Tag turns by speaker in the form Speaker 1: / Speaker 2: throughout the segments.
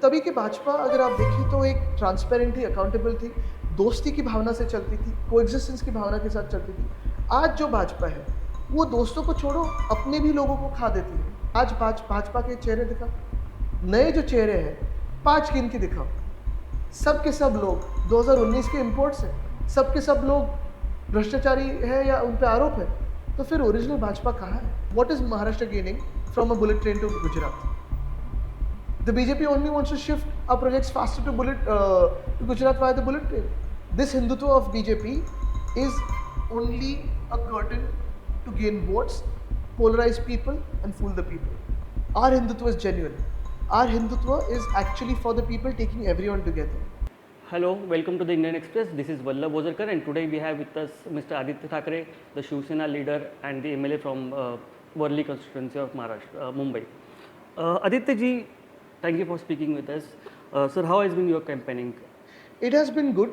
Speaker 1: तभी की भाजपा अगर आप देखें तो एक ट्रांसपेरेंट थी, अकाउंटेबल थी, दोस्ती की भावना से चलती थी, कोएग्जिस्टेंस की भावना के साथ चलती थी। आज जो भाजपा है, वो दोस्तों को छोड़ो अपने भी लोगों को खा देती है। आज भाजपा के चेहरे दिखाओ, नए जो चेहरे हैं, 5 गिन के दिखाओ। सब के सब लोग 2019 के इम्पोर्ट्स हैं, सब के सब लोग भ्रष्टाचारी है या उन पे आरोप है। तो फिर ओरिजिनल भाजपा कहाँ है? What is Maharashtra gaining from a bullet train to Gujarat? The BJP only wants to shift our projects faster to Gujarat via the bullet train. This Hindutva of BJP is only a curtain to gain votes, polarize people, and fool the people. Our Hindutva is genuine. Our Hindutva is actually for the people, taking everyone together.
Speaker 2: Hello, welcome to the Indian Express. This is Vallabh Bozarkar, and today we have with us Mr. Aditya Thackeray, the Shiv Sena leader and the MLA from Worli constituency of Maharashtra, Mumbai. Aditya ji, thank you for speaking with us. Sir, how has been your campaigning?
Speaker 1: It has been good.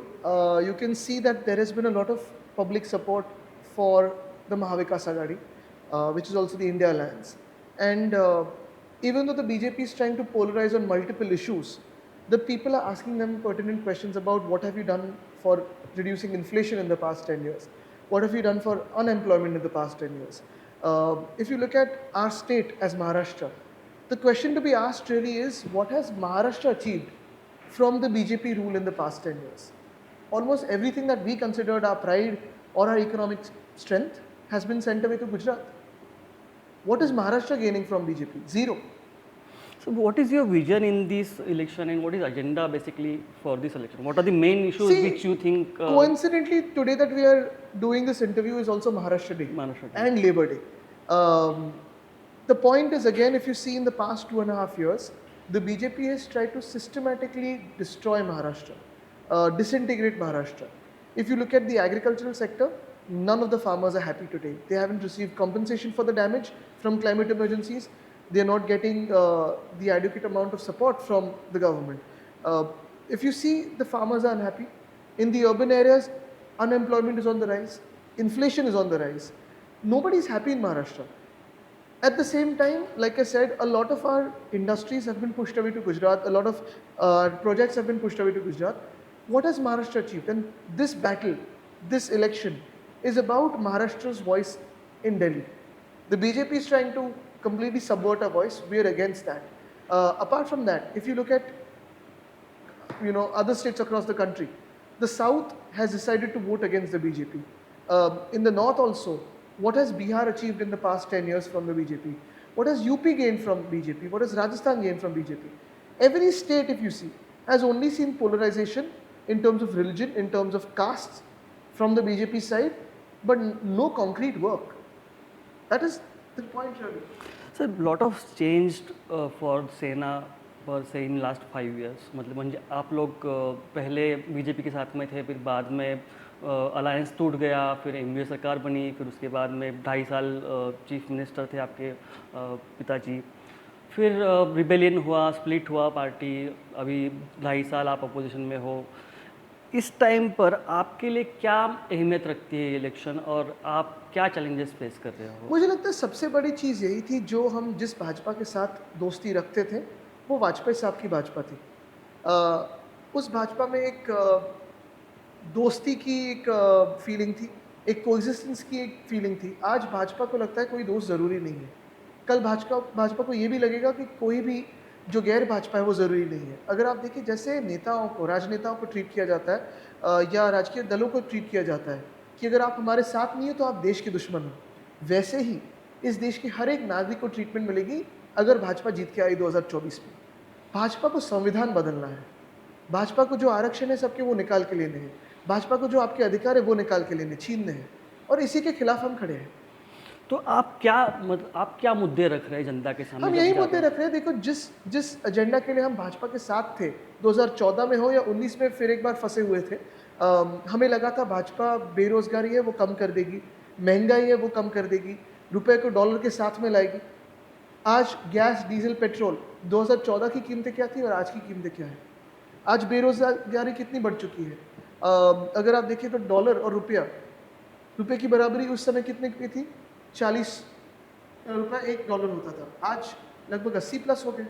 Speaker 1: You can see that there has been a lot of public support for the Mahavikas Aghadi, which is also the India Alliance. And even though the BJP is trying to polarize on multiple issues, the people are asking them pertinent questions about what have you done for reducing inflation in the past 10 years? What have you done for unemployment in the past 10 years? If you look at our state as Maharashtra, the question to be asked really is what has Maharashtra achieved from the BJP rule in the past 10 years? Almost everything that we considered our pride or our economic strength has been sent away to Gujarat. What is Maharashtra gaining from BJP? Zero.
Speaker 2: So, what is your vision in this election, and what is agenda basically for this election? What are the main issues
Speaker 1: See,
Speaker 2: which you think?
Speaker 1: Coincidentally, today that we are doing this interview is also Maharashtra Day
Speaker 2: Maharashtra Day.
Speaker 1: and Labour Day. The point is, again, if you see in the past 2.5 years, the BJP has tried to systematically destroy Maharashtra, disintegrate Maharashtra. If you look at the agricultural sector, none of the farmers are happy today. They haven't received compensation for the damage from climate emergencies. They are not getting the adequate amount of support from the government. If you see, the farmers are unhappy. In the urban areas, unemployment is on the rise, inflation is on the rise. Nobody is happy in Maharashtra. At the same time, like I said, a lot of our industries have been pushed away to Gujarat, a lot of projects have been pushed away to Gujarat. What has Maharashtra achieved? And this battle, this election, is about Maharashtra's voice in Delhi. The BJP is trying to completely subvert our voice. We are against that. Apart from that, if you look at other states across the country, the South has decided to vote against the BJP. In the North also, what has Bihar achieved in the past 10 years from the BJP? What has UP gained from BJP? What has Rajasthan gained from BJP? Every state, if you see, has only seen polarization in terms of religion, in terms of castes from the BJP side, but no concrete work. That is the point really.
Speaker 2: So, lot of changed for Sena पर से in last 5 years मतलब म्हणजे आप लोग पहले BJP के साथ में थे, फिर बाद में अलायंस टूट गया, फिर एनडीए सरकार बनी, फिर उसके बाद में 2.5 साल चीफ मिनिस्टर थे आपके पिताजी, फिर रिबेलियन हुआ, स्प्लिट हुआ पार्टी, अभी 2.5 साल आप अपोजिशन में हो। इस टाइम पर आपके लिए क्या अहमियत रखती है इलेक्शन और आप क्या चैलेंजेस फेस कर रहे हो?
Speaker 1: मुझे लगता है सबसे बड़ी चीज़ यही थी, जो हम जिस भाजपा के साथ दोस्ती रखते थे वो वाजपेयी साहब की भाजपा थी। उस भाजपा में एक दोस्ती की एक फीलिंग थी, एक कोएग्जिस्टेंस की एक फीलिंग थी। आज भाजपा को लगता है कोई दोस्त ज़रूरी नहीं है। कल भाजपा को ये भी लगेगा कि कोई भी जो गैर भाजपा है वो ज़रूरी नहीं है। अगर आप देखिए जैसे नेताओं को, राजनेताओं को ट्रीट किया जाता है या राजकीय दलों को ट्रीट किया जाता है कि अगर आप हमारे साथ नहीं हो तो आप देश के दुश्मन हो, वैसे ही इस देश के हर एक नागरिक को ट्रीटमेंट मिलेगी अगर भाजपा जीत के आई 2024 में। भाजपा को संविधान बदलना है, भाजपा को जो आरक्षण है सबके वो निकाल के लेने हैं, भाजपा को जो आपके अधिकार है वो निकाल के लेने, छीनने हैं, और इसी के खिलाफ हम खड़े हैं।
Speaker 2: तो आप क्या मुद्दे रख रहे हैं जनता के सामने?
Speaker 1: हम यही मुद्दे रख रहे हैं। देखो, जिस एजेंडा के लिए हम भाजपा के साथ थे 2014 में हो या 19 में फिर एक बार फंसे हुए थे, हमें लगा था भाजपा बेरोजगारी है वो कम कर देगी, महंगाई है वो कम कर देगी, रुपए को डॉलर के साथ में लाएगी। आज गैस, डीजल, पेट्रोल 2014 की कीमतें क्या थी और आज की कीमतें क्या है? आज बेरोजगारी कितनी बढ़ चुकी है? अगर आप देखिए तो डॉलर और रुपये की बराबरी उस समय कितने की थी? 40 रुपये $1 होता था, आज लगभग 80 प्लस हो गए।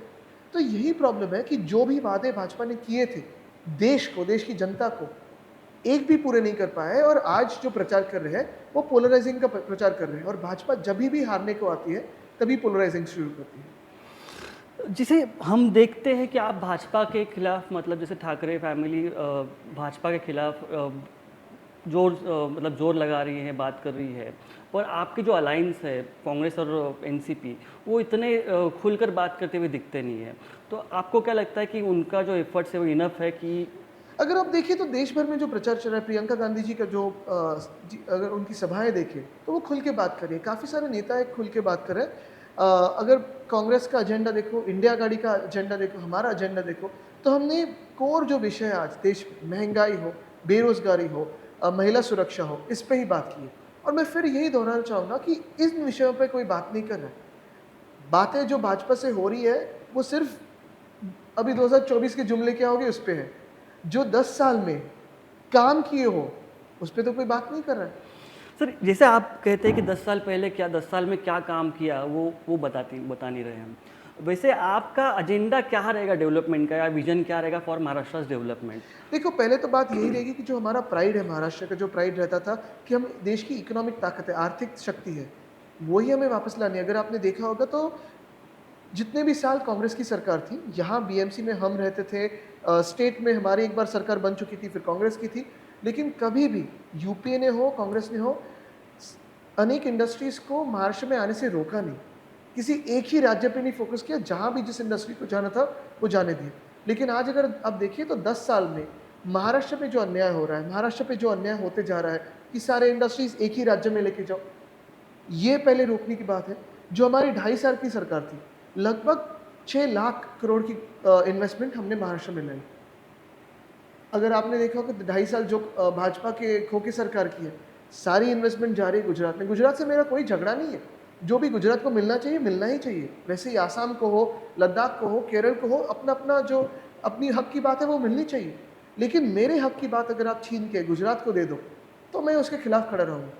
Speaker 1: तो यही प्रॉब्लम है कि जो भी वादे भाजपा ने किए थे देश को, देश की जनता को, एक भी पूरे नहीं कर पाए और आज जो प्रचार कर रहे हैं वो पोलराइजिंग का प्रचार कर रहे हैं और भाजपा जब भी हारने को आती है तभी पोलराइजिंग शुरू करती है।
Speaker 2: जिसे हम देखते हैं कि आप भाजपा के खिलाफ, मतलब जैसे ठाकरे फैमिली भाजपा के खिलाफ मतलब जोर लगा रही है, बात कर रही है, और आपकी जो अलायंस है कांग्रेस और एनसीपी, वो इतने खुलकर बात करते हुए दिखते नहीं है। तो आपको क्या लगता है कि उनका जो एफर्ट्स है वो इनफ है कि
Speaker 1: अगर आप देखिए तो देश भर में जो प्रचार चल रहा है, प्रियंका गांधी जी का जो अगर उनकी सभाएं देखें तो वो खुल के बात कर रही है, काफ़ी सारे नेता एक खुल के बात कर रहे हैं। अगर कांग्रेस का एजेंडा देखो, इंडिया गाड़ी का एजेंडा देखो, हमारा एजेंडा देखो, तो हमने कोर जो विषय है आज देश में, महंगाई हो, बेरोजगारी हो, महिला सुरक्षा हो, इस पे ही बात की है। और मैं फिर यही दोहराना चाहूँगा कि इन विषयों पे कोई बात नहीं कर रहा है। बातें जो भाजपा से हो रही है वो सिर्फ अभी 2024 के जुमले क्या होंगे उस पे है। जो 10 साल में काम किए हो उस पे तो कोई बात नहीं कर रहा है।
Speaker 2: सर, जैसे आप कहते हैं कि 10 साल पहले क्या, 10 साल में क्या काम किया, वो बता नहीं रहे हैं। वैसे आपका एजेंडा क्या रहेगा डेवलपमेंट का, या विजन क्या रहेगा फॉर महाराष्ट्र डेवलपमेंट?
Speaker 1: देखो पहले तो बात यही रहेगी कि जो हमारा प्राइड है, महाराष्ट्र का जो प्राइड रहता था कि हम देश की इकोनॉमिक ताकत है, आर्थिक शक्ति है, वही हमें वापस लानी है। अगर आपने देखा होगा तो जितने भी साल कांग्रेस की सरकार थी, यहाँ बीएमसी में हम रहते थे, स्टेट में हमारी एक बार सरकार बन चुकी थी, फिर कांग्रेस की थी, लेकिन कभी भी यूपीए ने हो, कांग्रेस ने हो, अनेक इंडस्ट्रीज़ को महाराष्ट्र में आने से रोका नहीं। किसी एक ही राज्य पे नहीं फोकस किया, जहाँ भी जिस इंडस्ट्री को जाना था वो जाने दिए। लेकिन आज अगर आप देखिए तो 10 साल में महाराष्ट्र पे जो अन्याय हो रहा है, महाराष्ट्र पे जो अन्याय होते जा रहा है कि सारे इंडस्ट्रीज़ एक ही राज्य में लेके जाओ, ये पहले रोकने की बात है। जो हमारी 2.5 साल की सरकार थी, लगभग 6 लाख करोड़ की इन्वेस्टमेंट हमने महाराष्ट्र में लाई। अगर आपने देखा होगा तो 2.5 साल जो भाजपा के खो के सरकार की है, सारी इन्वेस्टमेंट जा रही है गुजरात में। गुजरात से मेरा कोई झगड़ा नहीं है, जो भी गुजरात को मिलना चाहिए मिलना ही चाहिए। वैसे ही आसाम को हो, लद्दाख को हो, केरल को हो, अपना अपना जो अपनी हक की बात है वो मिलनी चाहिए। लेकिन मेरे हक की बात अगर आप छीन के गुजरात को दे दो तो मैं उसके खिलाफ खड़ा रहूँगा।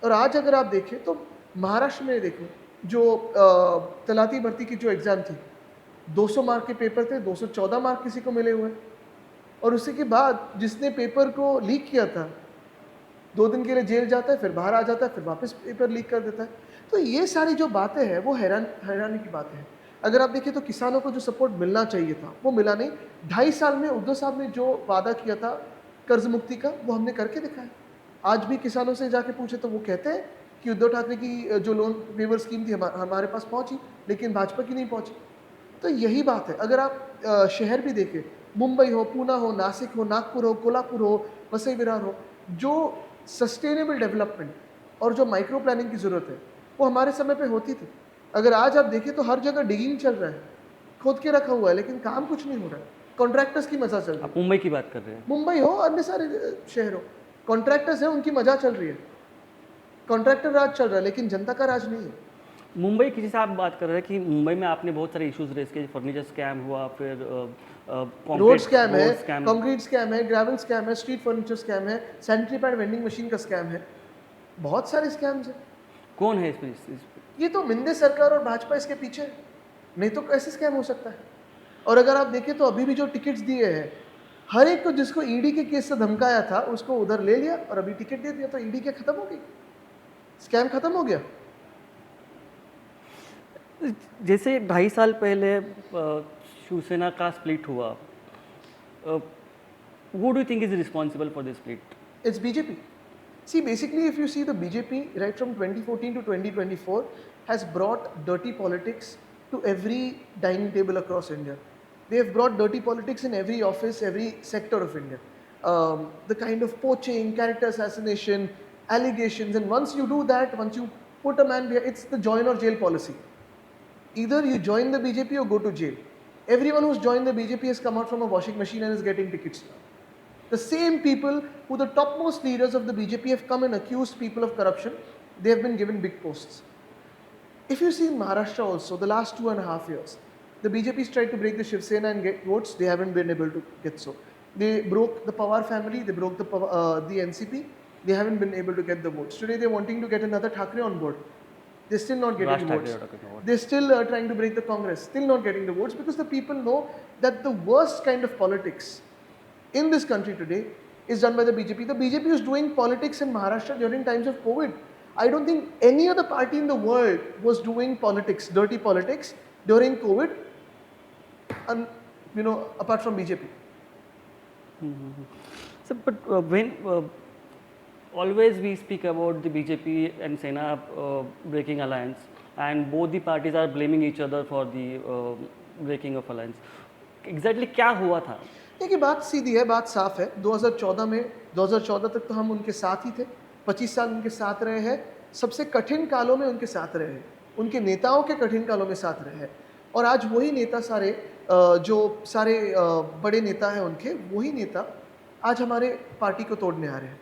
Speaker 1: और आज अगर आप देखें तो महाराष्ट्र में देखो, जो तलाती भर्ती की जो एग्ज़ाम थी, 200 मार्क के पेपर थे, 214 मार्क किसी को मिले हुए हैं। और उसी के बाद जिसने पेपर को लीक किया था 2 दिन के लिए जेल जाता है, फिर बाहर आ जाता है, फिर वापस पेपर लीक कर देता है। तो ये सारी जो बातें हैं वो हैरानी की बातें हैं। अगर आप देखिए तो किसानों को जो सपोर्ट मिलना चाहिए था वो मिला नहीं। 2.5 साल में उद्धव साहब ने जो वादा किया था कर्ज मुक्ति का वो हमने करके दिखाया। आज भी किसानों से जाके पूछे तो वो कहते हैं कि उद्धव ठाकरे की जो लोन वेवर स्कीम थी हमारे पास पहुंची, लेकिन भाजपा की नहीं पहुंची। तो यही बात है। अगर आप शहर भी देखें, मुंबई हो, पूना हो, नासिक हो, नागपुर हो, कोल्हापुर हो, वसई विरार हो, जो सस्टेनेबल डेवलपमेंट और जो माइक्रो प्लानिंग की ज़रूरत है वो हमारे समय पे होती थी। अगर आज आप देखें तो हर जगह डिगिंग चल रहा है, खोद के रखा हुआ है, लेकिन काम कुछ नहीं हो रहा है। कॉन्ट्रैक्टर्स की मजा चल रही है।
Speaker 2: आप मुंबई की बात कर रहे हैं?
Speaker 1: मुंबई हो, अन्य सारे शहर हो, कॉन्ट्रैक्टर्स हैं, उनकी मजा चल रही है। कॉन्ट्रैक्टर राज चल रहा है, लेकिन जनता का राज नहीं है।
Speaker 2: मुंबई की जैसे आप बात कर रहे हैं कि मुंबई में आपने बहुत सारे इश्यूज रेज किए, फर्नीचर स्कैम हुआ, फिर
Speaker 1: रोड स्कैम है,
Speaker 2: स्कैम।
Speaker 1: कंक्रीट स्कैम है, ग्रेवल स्कैम है, स्ट्रीट फर्नीचर स्कैम है, सैनिटरी पैड वेंडिंग मशीन का स्कैम है, बहुत सारे स्कैम्स हैं।
Speaker 2: कौन है इस पे?
Speaker 1: ये तो मिंदे सरकार और भाजपा इसके पीछे है, नहीं तो कैसे स्कैम हो सकता है। और अगर आप देखें तो अभी भी जो टिकट्स दिए हैं, हर एक को जिसको ईडी के केस से धमकाया था उसको उधर ले लिया और अभी टिकट दे दिया, तो ईडी क्या खत्म हो गई? स्कैम खत्म हो गया।
Speaker 2: जैसे 2.5 साल पहले शिवसेना का स्प्लिट हुआ, who do you think is responsible for this split?
Speaker 1: It's BJP. See, basically, if you see the BJP right from 2014 to 2024 has brought dirty politics to every dining table across India. They have brought dirty politics in every office, every sector of India. The kind of poaching, character assassination, allegations, and once you do that, once you put a man behind, it's the join or jail policy. Either you join the BJP or go to jail. Everyone who's joined the BJP has come out from a washing machine and is getting tickets now. The same people who the topmost leaders of the BJP have come and accused people of corruption, they have been given big posts. If you see in Maharashtra also, the last 2.5 years, the BJP's tried to break the Shiv Sena and get votes, they haven't been able to get so. They broke the Pawar family, they broke the NCP, they haven't been able to get the votes. Today they're wanting to get another Thackeray on board. they're still not
Speaker 2: Raj
Speaker 1: getting
Speaker 2: Thackeray
Speaker 1: votes.
Speaker 2: you're talking about.
Speaker 1: They're still trying to break the Congress, still not getting the votes because the people know that the worst kind of politics in this country today is done by the BJP. The BJP is doing politics in Maharashtra during times of COVID. I don't think any other party in the world was doing politics, dirty politics during COVID, and apart from BJP.
Speaker 2: So, but when always we speak about the BJP and Sena breaking alliance, and both the parties are blaming each other for the breaking of alliance. Exactly क्या हुआ था?
Speaker 1: देखिए बात सीधी है, बात साफ है। 2014 तक तो हम उनके साथ ही थे, 25 साल उनके साथ रहे हैं, सबसे कठिन कालों में उनके साथ रहे हैं, उनके नेताओं के कठिन कालों में साथ रहे हैं, और आज वही नेता सारे जो सारे बड़े नेता हैं उनके, वही नेता आज हमारे पार्टी को तोड़ने आ रहे हैं।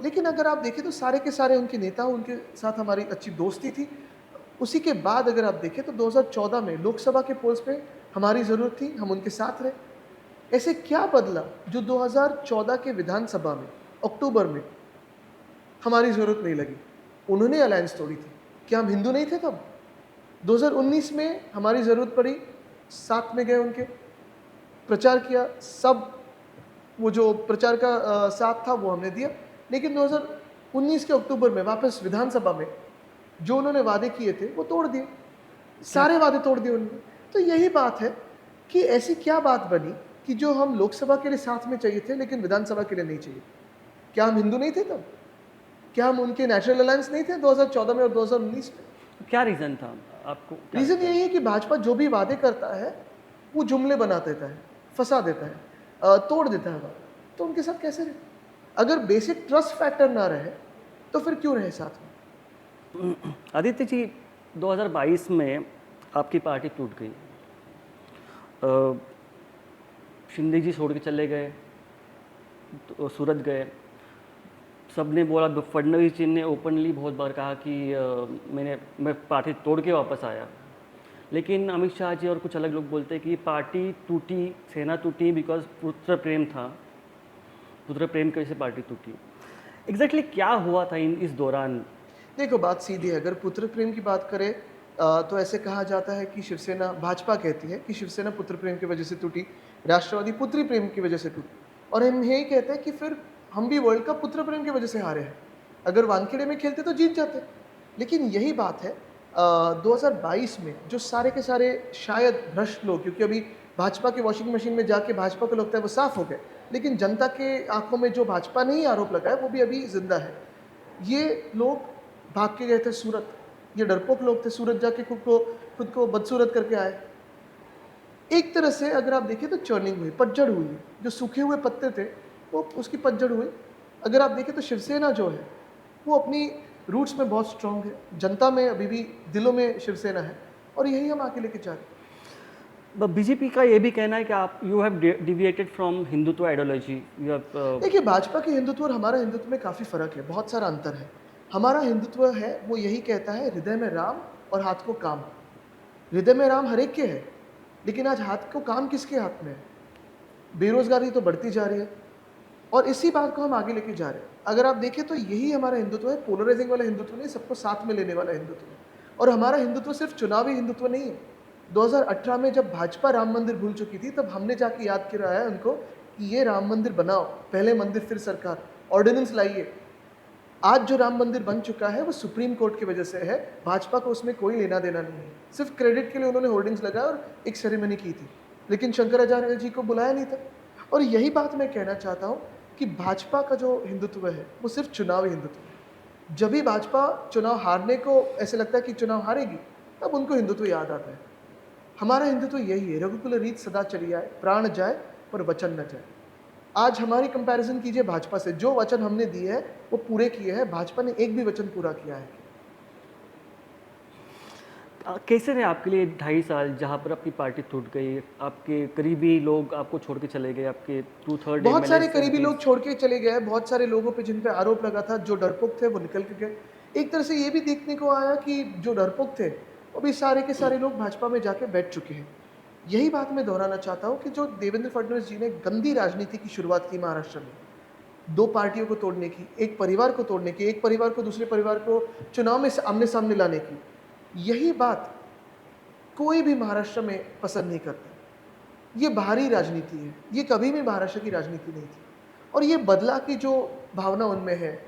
Speaker 1: लेकिन अगर आप देखें तो सारे के सारे उनके नेता, उनके साथ हमारी अच्छी दोस्ती थी। उसी के बाद अगर आप देखें तो 2014 में लोकसभा के पोल्स पे हमारी ज़रूरत थी, हम उनके साथ रहे। ऐसे क्या बदला जो 2014 के विधानसभा में अक्टूबर में हमारी ज़रूरत नहीं लगी? उन्होंने अलायंस तोड़ी थी। क्या हम हिंदू नहीं थे तब? 2019 में हमारी ज़रूरत पड़ी, साथ में गए उनके, प्रचार किया, सब वो जो प्रचार का साथ था वो हमने दिया। लेकिन 2019 के अक्टूबर में वापस विधानसभा में जो उन्होंने वादे किए थे वो तोड़ दिए, सारे वादे तोड़ दिए उन्होंने। तो यही बात है कि ऐसी क्या बात बनी कि जो हम लोकसभा के लिए साथ में चाहिए थे लेकिन विधानसभा के लिए नहीं चाहिए? क्या हम हिंदू नहीं थे तब? क्या हम उनके नेचुरल अलायंस नहीं थे 2014 में और 2019 में?
Speaker 2: क्या रीज़न था आपको?
Speaker 1: रीज़न यही है कि भाजपा जो भी वादे करता है वो जुमले बना देता है, फंसा देता है, तोड़ देता है बात। तो उनके साथ कैसे रहे? अगर बेसिक ट्रस्ट फैक्टर ना रहे तो फिर क्यों रहे साथ में?
Speaker 2: आदित्य जी, 2022 में आपकी पार्टी टूट गई, शिंदे जी छोड़ के चले गए, तो सूरत गए, सबने बोला, फडणवीस जी ने ओपनली बहुत बार कहा कि मैं पार्टी तोड़ के वापस आया। लेकिन अमित शाह जी और कुछ अलग लोग बोलते हैं कि पार्टी टूटी, सेना टूटी बिकॉज पुत्र प्रेम था, पुत्र प्रेम की वजह से पार्टी टूटी। एग्जैक्टली क्या हुआ था इस दौरान?
Speaker 1: देखो बात सीधी है। अगर पुत्र प्रेम की बात करें तो ऐसे कहा जाता है कि शिवसेना, भाजपा कहती है कि शिवसेना पुत्र प्रेम की वजह से टूटी, राष्ट्रवादी पुत्री प्रेम की वजह से टूटी, और हम यही कहते हैं कि फिर हम भी वर्ल्ड कप पुत्र प्रेम की वजह से हारे हैं। अगर वानखेड़े में खेलते तो जीत जाते। लेकिन यही बात है 2022 में जो सारे के सारे शायद भ्रष्ट लोग, क्योंकि अभी भाजपा की वॉशिंग मशीन में जाके भाजपा को लगता है वो साफ हो गए, लेकिन जनता के आंखों में जो भाजपा ने ही आरोप लगाया वो भी अभी जिंदा है। ये लोग भाग के गए थे सूरत, ये डरपोक लोग थे, सूरत जाके खुद को बदसूरत करके आए। एक तरह से अगर आप देखें तो चर्निंग हुई, पतझड़ हुई, जो सूखे हुए पत्ते थे वो उसकी पतझड़ हुई। अगर आप देखें तो शिवसेना जो है वो अपनी रूट्स में बहुत स्ट्रांग है, जनता में अभी भी दिलों में शिवसेना है, और यही हम आगे लेके जा रहे हैं।
Speaker 2: बीजेपी का ये भी कहना है कि आप you have deviated from Hindutva ideology.
Speaker 1: देखिए भाजपा के हिंदुत्व और हमारा हिंदुत्व में काफ़ी फ़र्क है, बहुत सारा अंतर है। हमारा हिंदुत्व है वो यही कहता है हृदय में राम और हाथ को काम। हृदय में राम हर एक के है, लेकिन आज हाथ को काम किसके हाथ में है? बेरोजगारी तो बढ़ती जा रही है, और इसी बात को हम आगे लेके जा रहे हैं। अगर आप देखें तो यही हमारा हिंदुत्व है, पोलराइजिंग वाला हिंदुत्व नहीं, सबको साथ में लेने वाला हिंदुत्व है। और हमारा हिंदुत्व सिर्फ चुनावी हिंदुत्व नहीं है। 2018 में जब भाजपा राम मंदिर भूल चुकी थी, तब हमने जाके याद कराया है उनको कि ये राम मंदिर बनाओ, पहले मंदिर फिर सरकार, ऑर्डिनेंस लाइए। आज जो राम मंदिर बन चुका है वो सुप्रीम कोर्ट की वजह से है, भाजपा को उसमें कोई लेना देना नहीं है। सिर्फ क्रेडिट के लिए उन्होंने होर्डिंग्स लगाया और एक सेरेमनी की थी, लेकिन शंकराचार्य जी को बुलाया नहीं था। और यही बात मैं कहना चाहता हूँ कि भाजपा का जो हिंदुत्व है वो सिर्फ चुनावी हिंदुत्व है। जब भी भाजपा चुनाव हारने को ऐसे लगता है कि चुनाव हारेगी, तब उनको हिंदुत्व याद आता है। हमारा हिंदुत्व यही है, रघुकुल रीत सदा चली आए, प्राण जाए पर वचन न जाए। आज हमारी कंपैरिजन कीजिए भाजपा से, जो वचन हमने दिए हैं वो पूरे किए हैं, भाजपा ने एक भी वचन पूरा किया है।
Speaker 2: कैसे रहे आपके लिए 2.5 साल जहाँ पर आपकी पार्टी टूट गई, आपके करीबी लोग आपको छोड़ के चले गए, आपके 2/3
Speaker 1: बहुत सारे करीबी लोग छोड़ के चले गए, बहुत सारे लोगों पे जिन पे आरोप लगा था, जो डरपोक थे वो निकल के गए। एक तरह से ये भी देखने को आया कि जो डरपोक थे वो भी सारे के सारे लोग भाजपा में जाके बैठ चुके हैं। यही बात मैं दोहराना चाहता हूँ कि जो देवेंद्र फडणवीस जी ने गंदी राजनीति की शुरुआत की महाराष्ट्र में, दो पार्टियों को तोड़ने की, एक परिवार को तोड़ने की, एक परिवार को दूसरे परिवार को चुनाव में आमने सामने लाने की, यही बात कोई भी महाराष्ट्र में पसंद नहीं करता। ये बाहरी राजनीति है, ये कभी भी महाराष्ट्र की राजनीति नहीं थी। और ये बदला की जो भावना उनमें है,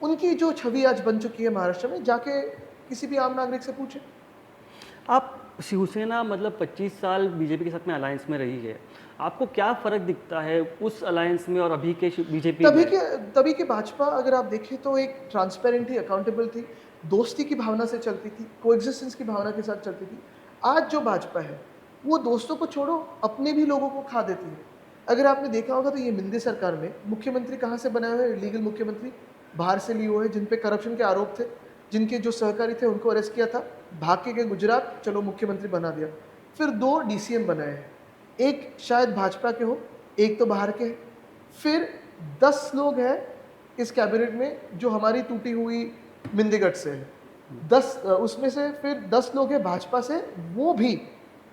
Speaker 1: उनकी जो छवि आज बन चुकी है महाराष्ट्र में, जाके किसी भी आम नागरिक से पूछे।
Speaker 2: आप शिवसेना मतलब 25 साल बीजेपी के साथ में अलायंस में रही है, आपको क्या फ़र्क दिखता है उस अलायंस में और अभी के बीजेपी में?
Speaker 1: तभी के भाजपा अगर आप देखें तो एक ट्रांसपेरेंट थी, अकाउंटेबल थी, दोस्ती की भावना से चलती थी, कोएग्जिस्टेंस की भावना के साथ चलती थी। आज जो भाजपा है, वो दोस्तों को छोड़ो, अपने भी लोगों को खा देती है। अगर आपने देखा होगा तो ये मिंदे सरकार में मुख्यमंत्री कहाँ से बनाए हुए हैं? लीगल मुख्यमंत्री बाहर से लिए हुए हैं, जिन पे करप्शन के आरोप थे, जिनके जो सहकारी थे उनको अरेस्ट किया था, भाग के गए गुजरात, चलो मुख्यमंत्री बना दिया। फिर 2 डीसीएम बनाए हैं, एक शायद भाजपा के हो, एक तो बाहर के हैं। फिर 10 लोग हैं इस कैबिनेट में जो हमारी टूटी हुई मिंदीगढ़ से है। 10 उसमें से फिर 10 लोग हैं भाजपा से, वो भी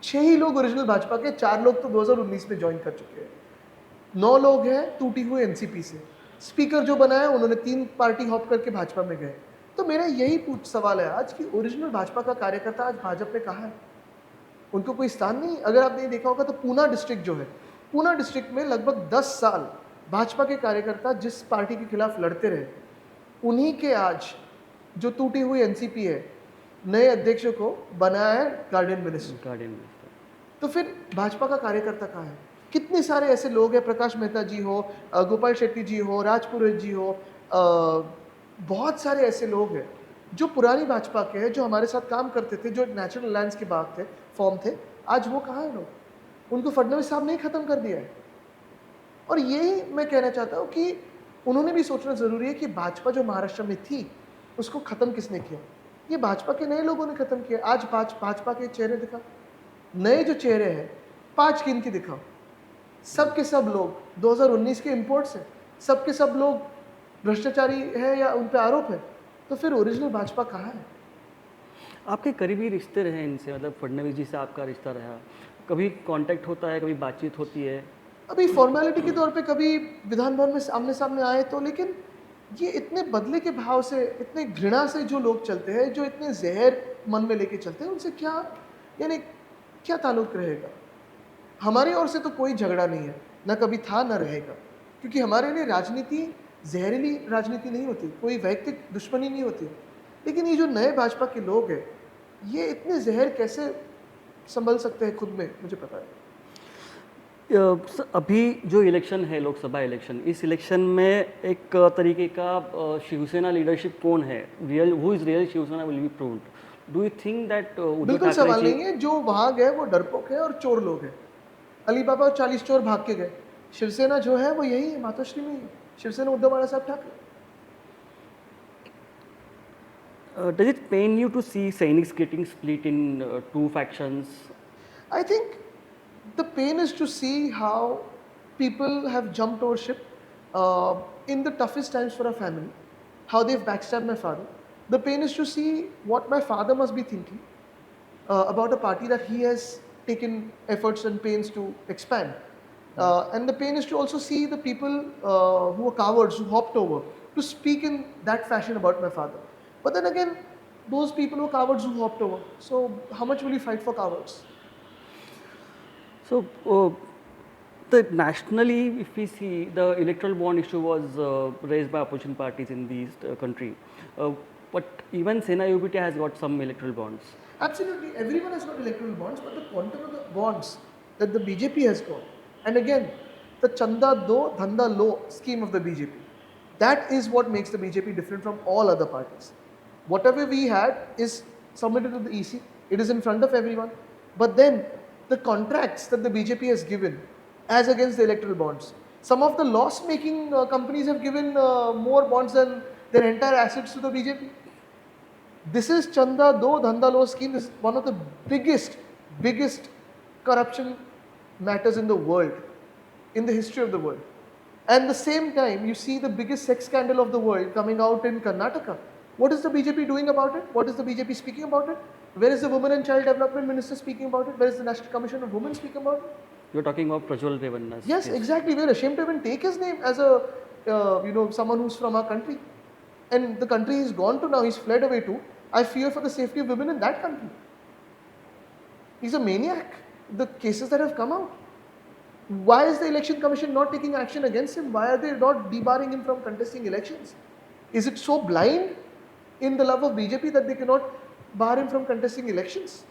Speaker 1: 6 ही लोग ओरिजिनल भाजपा के, 4 लोग तो 2019 में ज्वाइन कर चुके हैं। 9 लोग हैं टूटी हुई एनसीपी से। स्पीकर जो बनाया उन्होंने 3 पार्टी हॉप करके भाजपा में गए। तो मेरा यही सवाल है आज कि ओरिजिनल भाजपा का कार्यकर्ता आज भाजपा में कहाँ है? उनको कोई स्थान नहीं। अगर आपने देखा होगा तो पूना डिस्ट्रिक्ट जो है, पूना डिस्ट्रिक्ट में लगभग 10 साल भाजपा के कार्यकर्ता जिस पार्टी के खिलाफ लड़ते रहे, उन्हीं के आज जो टूटी हुई एनसीपी है, नए अध्यक्ष को बनाया है गार्डियन मिनिस्टर। तो फिर भाजपा का कार्यकर्ता कहाँ है? कितने सारे ऐसे लोग हैं, प्रकाश मेहता जी हो, गोपाल शेट्टी जी हो, राज पुरोहित जी हो, बहुत सारे ऐसे लोग हैं जो पुरानी भाजपा के हैं, जो हमारे साथ काम करते थे, जो नेशनल अलायंस के बाद थे, फॉर्म थे। आज वो कहाँ हैं लोग? उनको फडणवीस साहब ने ही खत्म कर दिया है। और यही मैं कहना चाहता हूँ कि उन्होंने भी सोचना ज़रूरी है कि भाजपा जो महाराष्ट्र में थी, उसको ख़त्म किसने किया? ये भाजपा के नए लोगों ने ख़त्म किया। आज भाजपा के चेहरे दिखा, नए जो चेहरे हैं 5 गिन के दिखाओ। सब के सब लोग 2019 के इम्पोर्ट्स हैं, सब के सब लोग भ्रष्टाचारी है या उन पे आरोप है। तो फिर ओरिजिनल भाजपा कहाँ है?
Speaker 2: आपके करीबी रिश्ते रहे इनसे, मतलब फडणवीस जी से आपका रिश्ता रहा, कभी कांटेक्ट होता है, कभी बातचीत होती है?
Speaker 1: अभी फॉर्मेलिटी के तौर पे कभी विधान भवन में आमने सामने आए तो, लेकिन ये इतने बदले के भाव से, इतने घृणा से जो लोग चलते हैं, जो इतने जहर मन में लेके चलते हैं, उनसे क्या यानी क्या ताल्लुक रहेगा? हमारी ओर से तो कोई झगड़ा नहीं है, ना कभी था ना रहेगा, क्योंकि हमारे लिए राजनीति जहरीली राजनीति नहीं होती, कोई वैयक्तिक दुश्मनी नहीं होती। लेकिन ये जो नए भाजपा के लोग हैं, ये इतने जहर कैसे संभल सकते हैं खुद में, मुझे पता है।
Speaker 2: अभी जो इलेक्शन है, लोकसभा इलेक्शन, इस इलेक्शन में एक तरीके का शिवसेना लीडरशिप कौन है, who is real Shiv Sena will be proved? Do you think that
Speaker 1: बिल्कुल सवाल नहीं है। जो वहां गए वो डरपोक है और चोर लोग हैं। अली बाबा और 40 चोर भाग के गए। शिवसेना जो है वो यही है, मातोश्री में ही है। Shiv Sena Uddhav Balasaheb Thackeray.
Speaker 2: Does it pain you to see Sainiks getting split in 2 factions?
Speaker 1: I think the pain is to see how people have jumped over ship in the toughest times for a family, how they've backstabbed my father. The pain is to see what my father must be thinking about a party that he has taken efforts and pains to expand. And the pain is to also see the people who are cowards, who hopped over, to speak in that fashion about my father. But then again, those people who are cowards who hopped over. So how much will you fight for cowards?
Speaker 2: So, nationally, if we see, the electoral bond issue was raised by opposition parties in this country. But even Sena UBT has got some electoral bonds.
Speaker 1: Absolutely, everyone has got electoral bonds, but the quantum of the bonds that the BJP has got, and again, the Chanda Do, Dhanda Lo scheme of the BJP, that is what makes the BJP different from all other parties. Whatever we had is submitted to the EC, it is in front of everyone, but then the contracts that the BJP has given as against the electoral bonds, some of the loss-making companies have given more bonds than their entire assets to the BJP. This is Chanda Do Dhanda Lo scheme. This is one of the biggest corruption matters in the world, in the history of the world. And the same time, you see the biggest sex scandal of the world coming out in Karnataka. What is the BJP doing about it? What is the BJP speaking about it? Where is the Women and Child Development Minister speaking about it? Where is the National Commission of Women speaking about it?
Speaker 2: You're talking about Prajwal Revanna's
Speaker 1: Yes,
Speaker 2: case.
Speaker 1: exactly. We're ashamed to even take his name as a someone who's from our country, and the country he's gone to now, he's fled away to. I fear for the safety of women in that country. He's a maniac. The cases that have come out. Why is the election commission not taking action against him? Why are they not debarring him from contesting elections? Is it so blind in the love of BJP that they cannot bar him from contesting elections?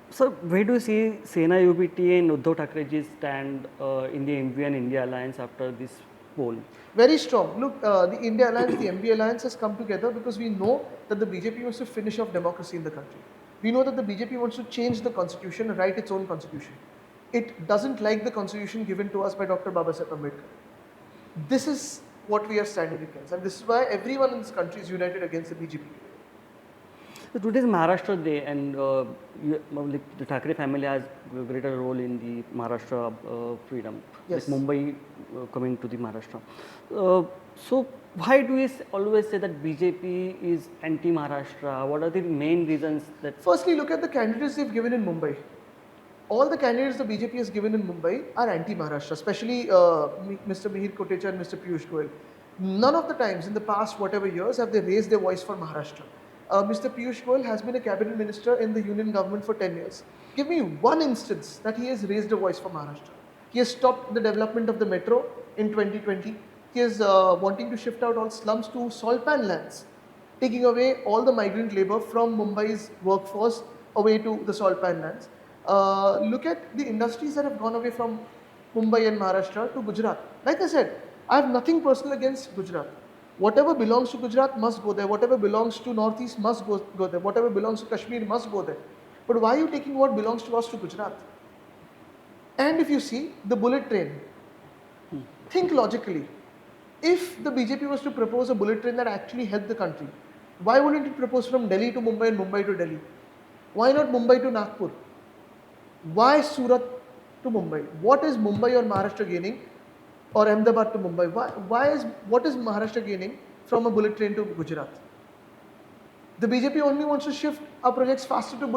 Speaker 2: Sir, where do you see Sena UBT and Uddhav Thackerayji stand in the MV and India alliance after this poll?
Speaker 1: Very strong. Look, the India Alliance, the MB Alliance has come together because we know that the BJP wants to finish off democracy in the country. We know that the BJP wants to change the constitution and write its own constitution. It doesn't like the constitution given to us by Dr. Babasaheb Ambedkar. This is what we are standing against, and this is why everyone in this country is united against the BJP.
Speaker 2: So today is Maharashtra Day, and the Thackeray family has a greater role in the Maharashtra freedom.
Speaker 1: Yes.
Speaker 2: Like Mumbai coming to the Maharashtra. So why do we always say that BJP is anti-Maharashtra? What are the main reasons that?
Speaker 1: Firstly, look at the candidates they've given in Mumbai. All the candidates the BJP has given in Mumbai are anti-Maharashtra, especially Mr. Mihir Kotecha and Mr. Piyush Goyal. None of the times in the past whatever years have they raised their voice for Maharashtra. Mr. Piyush Goyal has been a cabinet minister in the union government for 10 years. Give me one instance that he has raised a voice for Maharashtra. He has stopped the development of the metro in 2020. He is wanting to shift out all slums to Solpan lands, taking away all the migrant labor from Mumbai's workforce away to the Solpan lands. Look at the industries that have gone away from Mumbai and Maharashtra to Gujarat. Like I said, I have nothing personal against Gujarat. Whatever belongs to Gujarat must go there. Whatever belongs to Northeast must go there. Whatever belongs to Kashmir must go there. But why are you taking what belongs to us to Gujarat? And if you see the bullet train, think logically. If the BJP was to propose a bullet train that actually helped the country, why wouldn't it propose from Delhi to Mumbai and Mumbai to Delhi? Why not Mumbai to Nagpur? Why Surat to Mumbai? What is Mumbai or Maharashtra gaining, or Ahmedabad to Mumbai? What is Maharashtra gaining from a bullet train to Gujarat? The BJP only wants to shift our projects faster to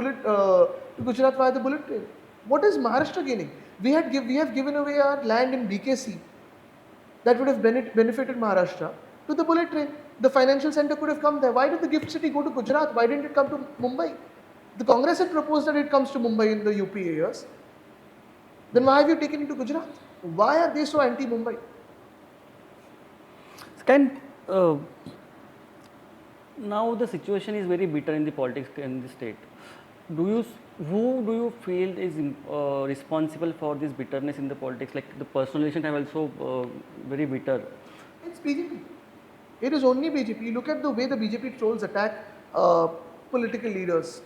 Speaker 1: Gujarat via the bullet train. What is Maharashtra gaining? We have given away our land in BKC that would have benefited Maharashtra to the bullet train. The financial center could have come there. Why did the gift city go to Gujarat? Why didn't it come to Mumbai? The Congress had proposed that it comes to Mumbai in the UPA years. Then why have you taken it to Gujarat? Why are they so anti-Mumbai?
Speaker 2: Can now the situation is very bitter in the politics in the state. Who do you feel is responsible for this bitterness in the politics? Like the personal relations are also very bitter.
Speaker 1: It's BJP. It is only BJP. Look at the way the BJP trolls attack political leaders,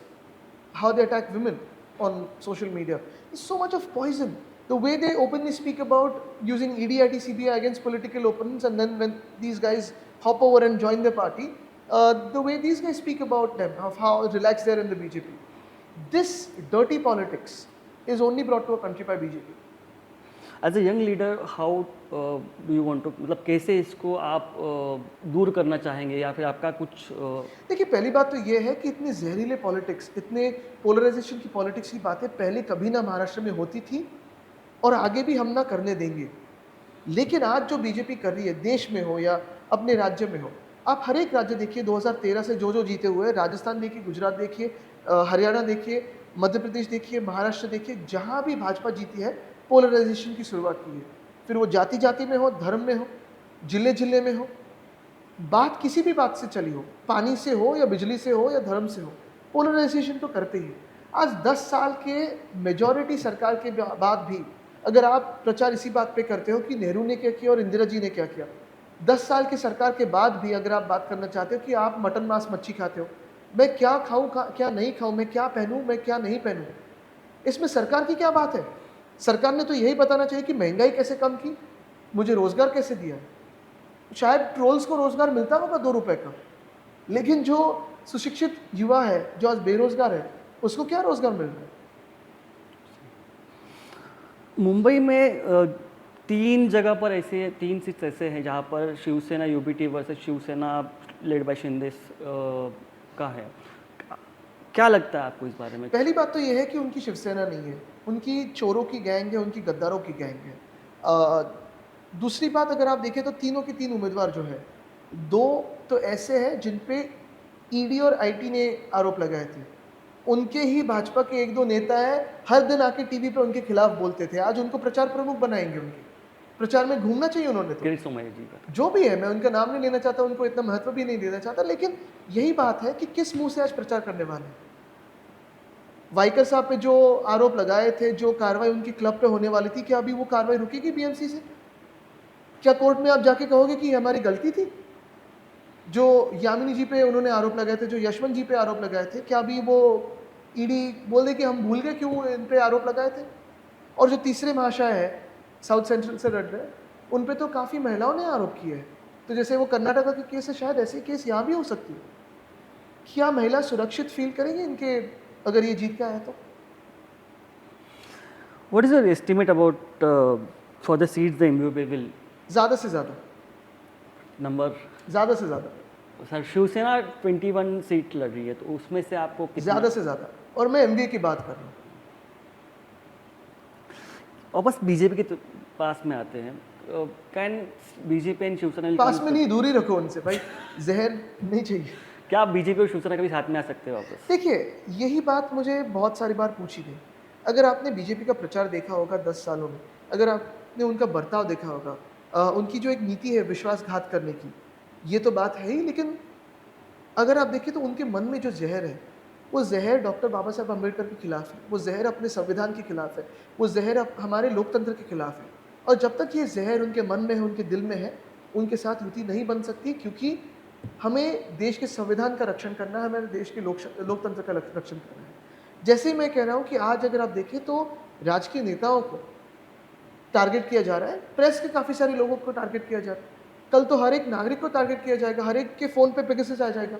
Speaker 1: how they attack women on social media. There's so much of poison. The way they openly speak about using ED, IT, CBI against political opponents, and then when these guys hop over and join their party, the way these guys speak about them, of how relaxed they are in the BJP. This dirty politics is only brought to a country by BJP.
Speaker 2: As a young leader, how do you want to, मतलब कैसे इसको आप दूर करना चाहेंगे या फिर आपका कुछ
Speaker 1: देखिए, पहली बात तो ये है कि इतने जहरीले पॉलिटिक्स, इतने पोलराइजेशन की पॉलिटिक्स की बातें पहले कभी ना महाराष्ट्र में होती थी और आगे भी हम ना करने देंगे. लेकिन आज जो बीजेपी कर रही है, देश में हो या अपने राज्य में हो, आप हर एक राज्य देखिए 2013 से जो जीते हुए, राजस्थान देखिए, गुजरात देखिए, हरियाणा देखिए, मध्य प्रदेश देखिए, महाराष्ट्र देखिए, जहाँ भी भाजपा जीती है पोलराइजेशन की शुरुआत की है. फिर वो जाति जाति में हो, धर्म में हो, जिले जिले में हो, बात किसी भी बात से चली हो, पानी से हो या बिजली से हो या धर्म से हो, पोलराइजेशन तो करते ही. आज 10 साल के मेजॉरिटी सरकार के बाद भी अगर आप प्रचार इसी बात पे करते हो कि नेहरू ने क्या किया और इंदिरा जी ने क्या किया, 10 साल की सरकार के बाद भी अगर आप बात करना चाहते हो कि आप मटन मांस मच्छी खाते हो, मैं क्या खाऊं क्या नहीं खाऊं, मैं क्या पहनूं मैं क्या नहीं पहनूं, इसमें सरकार की क्या बात है? सरकार ने तो यही बताना चाहिए कि महंगाई कैसे कम की, मुझे रोजगार कैसे दिया. शायद ट्रोल्स को रोजगार मिलता होगा 2 रुपए का, लेकिन जो सुशिक्षित युवा है, जो आज बेरोजगार है, उसको क्या रोजगार मिल रहा है?
Speaker 2: मुंबई में 3 जगह पर ऐसे 3 सीट्स ऐसे हैं जहाँ पर Shiv Sena UBT versus Shiv Sena led by Shinde का है. क्या लगता है आपको इस बारे में?
Speaker 1: पहली बात तो ये है कि उनकी शिवसेना नहीं है, उनकी चोरों की गैंग है, उनकी गद्दारों की गैंग है। दूसरी बात अगर आप देखें तो तीनों के तीन उम्मीदवार जो है, 2 तो ऐसे हैं जिन पे ईडी और आईटी ने आरोप लगाए थे। उनके ही भाजपा के 1-2 नेता हैं, हर दिन आके टीवी पे उनके खिलाफ बोलते थे, आज उनको प्रचार प्रमुख बनाएँगे उनके। प्रचार में घूमना चाहिए उन्होंने तो।
Speaker 2: किरीट सोमैया जी का।
Speaker 1: जो भी है, मैं उनका नाम नहीं लेना चाहता, उनको इतना महत्व भी नहीं देना चाहता, लेकिन यही बात है कि किस मुँह से आज प्रचार करने वाले हैं। वाइकर साहब पे जो आरोप लगाए थे, जो कार्रवाई उनकी क्लब पे होने वाली थी, क्या अभी वो कार्रवाई रुकेगी बीएमसी से? क्या कोर्ट में आप जाके कहोगे कि ये हमारी गलती थी? जो यामिनी जी पे उन्होंने आरोप लगाए थे, जो यशवंत जी पे आरोप लगाए थे, क्या अभी वो ईडी बोल दे कि हम भूल गए क्यों इन पे आरोप लगाए थे? और जो तीसरे महाशय हैं, साउथ सेंट्रल से लड़ रहे हैं, उन पे तो काफ़ी महिलाओं ने आरोप किए हैं। तो जैसे वो कर्नाटका के केस है, शायद ऐसे केस यहाँ भी हो सकती है। क्या महिला सुरक्षित फ़ील करेंगी इनके अगर ये जीत के आए तो?
Speaker 2: What is your estimate about for the seats the MUP will
Speaker 1: ज़्यादा से ज़्यादा,
Speaker 2: number?
Speaker 1: ज़्यादा से ज़्यादा,
Speaker 2: सर शिवसेना 21 सीट लड़ रही है, तो उसमें से आपको कितना?
Speaker 1: ज़्यादा से ज़्यादा। और मैं एमवीए की बात कर रहा हूँ।
Speaker 2: वापस बीजेपी के पास में आते हैं। कैन बीजेपी एंड शिवसेना
Speaker 1: पास में नहीं, दूर ही रखो उनसे भाई, जहर नहीं चाहिए।
Speaker 2: क्या आप बीजेपी और शिवसेना कभी साथ में आ सकते हैं वापस?
Speaker 1: देखिए, यही बात मुझे बहुत सारी बार पूछी गई। अगर आपने बीजेपी का प्रचार देखा होगा 10 सालों में, अगर आपने उनका बर्ताव देखा होगा, उनकी जो एक नीति है विश्वासघात करने की, ये तो बात है ही, लेकिन अगर आप देखें तो उनके मन में जो ज़हर है, वो ज़हर डॉक्टर बाबा साहब अम्बेडकर के खिलाफ है, वो ज़हर अपने संविधान के खिलाफ है, वो ज़हर हमारे लोकतंत्र के खिलाफ है। और जब तक ये ज़हर उनके मन में है, उनके दिल में है, उनके साथ युति नहीं बन सकती, क्योंकि हमें देश के संविधान का रक्षण करना है, हमें देश के लोकतंत्र का रक्षण करना है। जैसे ही मैं कह रहा हूँ कि आज अगर आप देखें तो राजकीय नेताओं को टारगेट किया जा रहा है, प्रेस के काफ़ी सारे लोगों को टारगेट किया जा रहा है। कल तो हर एक नागरिक को टारगेट किया जाएगा, हर एक के फ़ोन पे पेगासस आ जाएगा।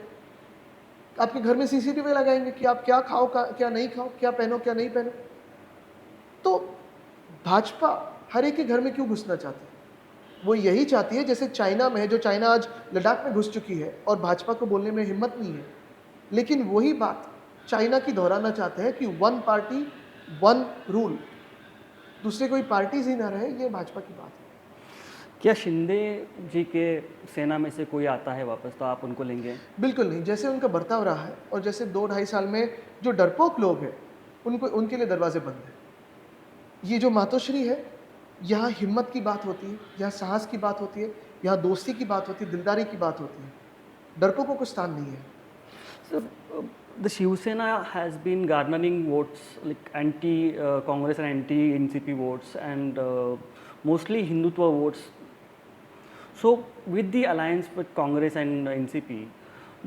Speaker 1: आपके घर में सीसीटीवी लगाएंगे कि आप क्या खाओ, क्या नहीं खाओ, क्या पहनो, क्या नहीं पहनो। तो भाजपा हर एक के घर में क्यों घुसना चाहती है? वो यही चाहती है, जैसे चाइना में है, जो चाइना आज लद्दाख में घुस चुकी है और भाजपा को बोलने में हिम्मत नहीं है, लेकिन वही बात चाइना की दोहराना चाहते हैं कि वन पार्टी वन रूल, दूसरे कोई पार्टीज ही ना रहे, ये भाजपा की बात है।
Speaker 2: क्या शिंदे जी के सेना में से कोई आता है वापस, तो आप उनको लेंगे?
Speaker 1: बिल्कुल नहीं, जैसे उनका बर्ताव रहा है और जैसे 2-2.5 साल में जो डरपोक लोग हैं, उनके लिए दरवाजे बंद हैं। ये जो मातोश्री है, यहाँ हिम्मत की बात होती है, यहाँ साहस की बात होती है, यहाँ दोस्ती की बात होती है, दिलदारी की बात होती है। डरपोकों को स्थान नहीं है।
Speaker 2: So, the Shivsena has been garnering votes like anti-Congress and anti-NCP votes and mostly Hindutva votes. So, with the alliance with Congress and NCP,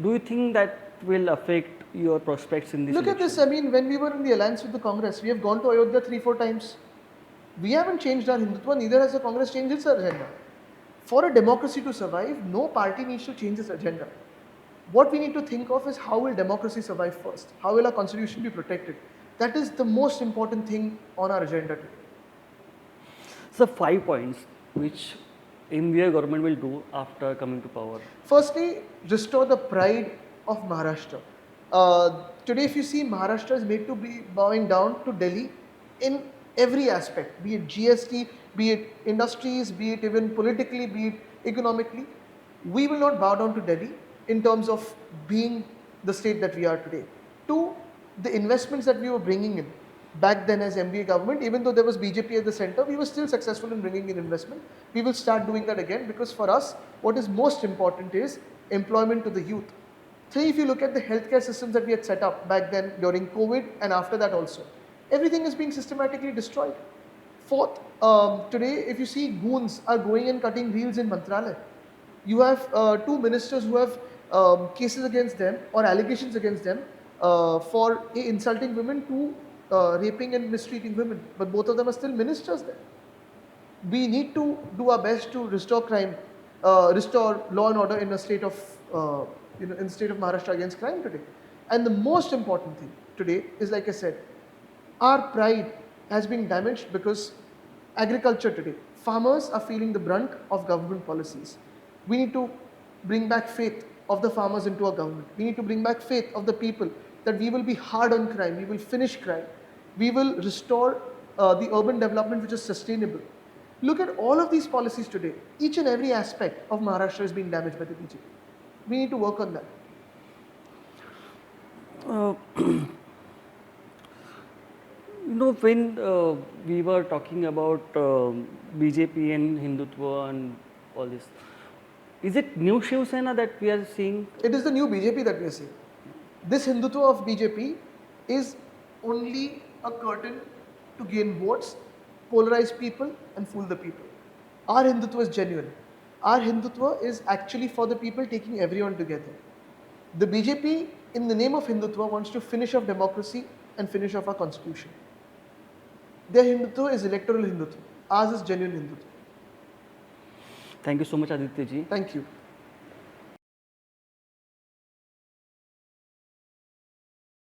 Speaker 2: do you think that will affect your prospects in this
Speaker 1: Look at
Speaker 2: election?
Speaker 1: this, I mean, when we were in the alliance with the Congress, we have gone to Ayodhya 3-4 times. We haven't changed our Hindutva, neither has the Congress changed its agenda. For a democracy to survive, no party needs to change its agenda. What we need to think of is how will democracy survive first? How will our constitution be protected? That is the most important thing on our agenda today.
Speaker 2: So, 5 points which MVA government will do after coming to power.
Speaker 1: Firstly, restore the pride of Maharashtra. Today, if you see, Maharashtra is made to be bowing down to Delhi in every aspect, be it GST, be it industries, be it even politically, be it economically. We will not bow down to Delhi in terms of being the state that we are today. Two, the investments that we were bringing in back then as MBA government, even though there was BJP at the center, we were still successful in bringing in investment. We will start doing that again, because for us, what is most important is employment to the youth. Three, if you look at the healthcare systems that we had set up back then during COVID and after that also, everything is being systematically destroyed. Fourth, today if you see, goons are going and cutting reels in Mantralaya. You have 2 ministers who have cases against them or allegations against them for insulting women to raping and mistreating women, but both of them are still ministers there. We need to do our best to restore crime, restore law and order in a state of, in the state of Maharashtra against crime today. And the most important thing today is, like I said, our pride has been damaged because agriculture today, farmers are feeling the brunt of government policies. We need to bring back faith of the farmers into our government. We need to bring back faith of the people that we will be hard on crime, we will finish crime, we will restore the urban development which is sustainable. Look at all of these policies today. Each and every aspect of Maharashtra is being damaged by the BJP. We need to work on that.
Speaker 2: Uh, when we were talking about BJP and Hindutva and all this, is it new Shiv Sena that we are seeing?
Speaker 1: It is the new BJP that we are seeing. This Hindutva of BJP is only a curtain to gain votes, polarize people, and fool the people. Our Hindutva is genuine. Our Hindutva is actually for the people, taking everyone together. The BJP, in the name of Hindutva, wants to finish off democracy and finish off our constitution. Their Hindutva is electoral Hindutva. Ours is genuine Hindutva.
Speaker 2: Thank you so much, Aditya ji.
Speaker 1: Thank you.